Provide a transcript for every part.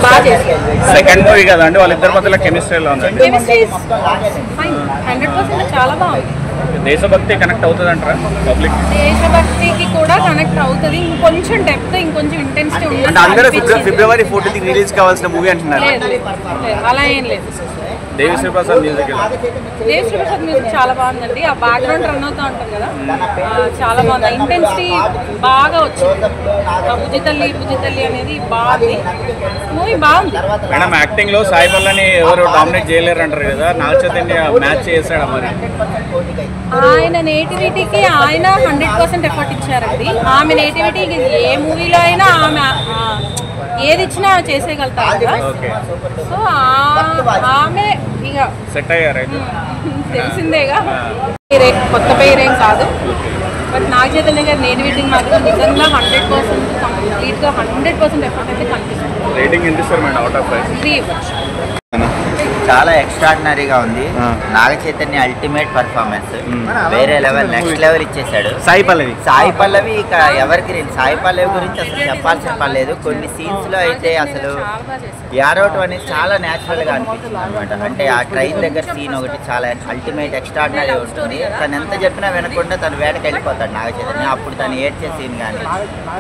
బాగా చేశారు. Second movie కదండి, వాళ్ళిద్దరి మధ్యలో కెమిస్ట్రీ ఎలా ఉంది? కెమిస్ట్రీ ఫైన్, 100% చాలా బాగుంది. దేశభక్తి కనెక్ట్ అవుతుంది అంటారా పబ్లిక్? దేశభక్తికి కూడా కనెక్ట్ అవుతుంది. ఇంకొంచెం డెప్త్, ఇంకొంచెం ఇంటెన్సిటీ ఉంది. అందరూ ఫిబ్రవరి 14 రిలీజ్ కావాల్సిన మూవీ అంటున్నారు. అలా ఏం లేదు. దేవిశ్రీ ప్రసాద్ మ్యూజిక్ దేవిశ్రీ ప్రసాద్ మ్యూజిక్ చాలా బాగుందండి. ఆ బ్యాక్గ్రౌండ్ రన్ అవుతూ ఉంటారు కదా, చాలా బాగుంది. ఇంటెన్సిటీ బాగా వచ్చింది. బుజ్జితల్లి అనేది బాగుంది. మూవీ బాగుంది. మేడం యాక్టింగ్ లో సాయి పల్లవిని ఎవరు డామినేట్ చేయలేరు అంటారు కదా, నాగ చైతన్య మ్యాచ్ చేశాడు మరి? ఆయన నేటివిటీకి ఆయన 100% ఎఫర్ట్ ఇచ్చారండి. ఆమె నేటివిటీకి ఏ మూవీలో అయినా ఆమె ఏది ఇచ్చినా చేసేయగలుగుతారు కదా. సో ఆమె ఇక సెట్ అయ్యారు అయితే. తెలిసిందేగా, కొత్త పేరేం కాదు. బట్ నాగ చైతన్య గారి నేటివిటీకి మాత్రం నిజంగా 100% కంప్లీట్గా 100% ఎఫర్ట్ అయితే కనిపిస్తుంది. రేటింగ్ ఎంత ఇస్తారు మేడం అవుట్ ఆఫ్ 5? 3 ఇవ్వచ్చు. చాలా ఎక్స్ట్రాడినరీగా ఉంది. నాగ చైతన్య అల్టిమేట్ పర్ఫార్మెన్స్, వేరే లెవెల్, నెక్స్ట్ లెవెల్ ఇచ్చేసాడు. సాయి పల్లవి ఇక ఎవరికి సాయి పల్లవి గురించి అసలు చెప్పాల్సిన పర్లేదు. కొన్ని సీన్స్ లో అయితే అసలు యారవటం అనేది చాలా న్యాచురల్ గా అనిపించింది అనమాట. అంటే ఆ ట్రైన్ దగ్గర సీన్ ఒకటి చాలా అల్టిమేట్ ఎక్స్ట్రాడినరీ ఉంటుంది. తను ఎంత చెప్పినా వినకుండా తను వేటకి వెళ్ళిపోతాడు నాగ చైతన్య. అప్పుడు తను ఏడ్చే సీన్ కానీ,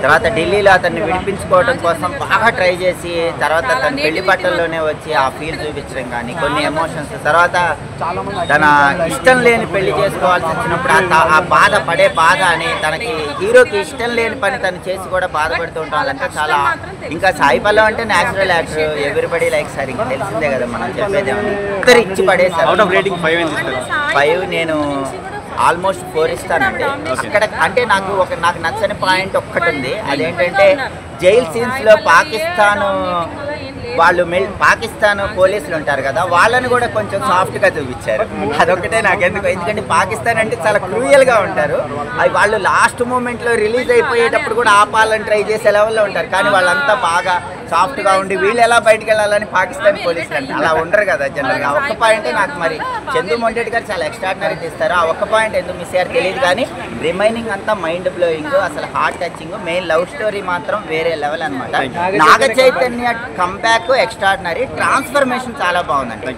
తర్వాత ఢిల్లీలో అతన్ని విడిపించుకోవడం కోసం బాగా ట్రై చేసి తర్వాత తన పెళ్లి బట్టల్లోనే వచ్చి ఆ ఫీల్ చూపించడం కానీ, కొన్ని ఎమోషన్స్, తర్వాత తన ఇష్టం లేని పెళ్లి చేసుకోవాల్సి వచ్చినప్పుడు ఆ బాధ పడే బాధ అని, తనకి హీరోకి ఇష్టం లేని పని తను చేసి కూడా బాధపడుతూ ఉంటాడంటే చాలా. ఇంకా సాయి పల్లవి అంటే natural actor, everybody like sir, ఇంకా తెలిసిందే కదా మనం చెప్పేది. ఇద్దరు ఇచ్చి పడేసారు. 5 నేను ఆల్మోస్ట్ 4 ఇస్తానండి. అక్కడ అంటే నాకు నచ్చని పాయింట్ ఒక్కటి ఉంది. అదేంటంటే జైల్ సీన్స్ లో పాకిస్తాన్ పోలీసులు ఉంటారు కదా, వాళ్ళని కూడా కొంచెం సాఫ్ట్ గా చూపించారు. అదొకటే నాకెందుకు, ఎందుకంటే పాకిస్తాన్ అంటే చాలా క్రూయల్ గా ఉంటారు. అవి వాళ్ళు లాస్ట్ మూమెంట్ లో రిలీజ్ అయిపోయేటప్పుడు కూడా ఆపాలని ట్రై చేసే లెవెల్లో ఉంటారు. కానీ వాళ్ళంతా బాగా సాఫ్ట్ గా ఉండి వీళ్ళు ఎలా బయటకు వెళ్ళాలని పాకిస్తాన్ పోలీసులు అంటే అలా ఉండరు కదా జనరల్ గా. ఒక్క పాయింటే నాకు మరి చందు మొండేటి గారు చాలా ఎక్స్ట్రాడినరీ తీస్తారు. ఆ ఒక్క పాయింట్ ఎందుకు మిస్ అయ్యారు తెలియదు, కానీ రిమైనింగ్ అంతా మైండ్ బ్లోయింగ్, అసలు heart touching. Main love story మాత్రం వేరే లెవెల్ అనమాట. Naga Chaitanya comeback extraordinary, transformation చాలా బాగుందండి.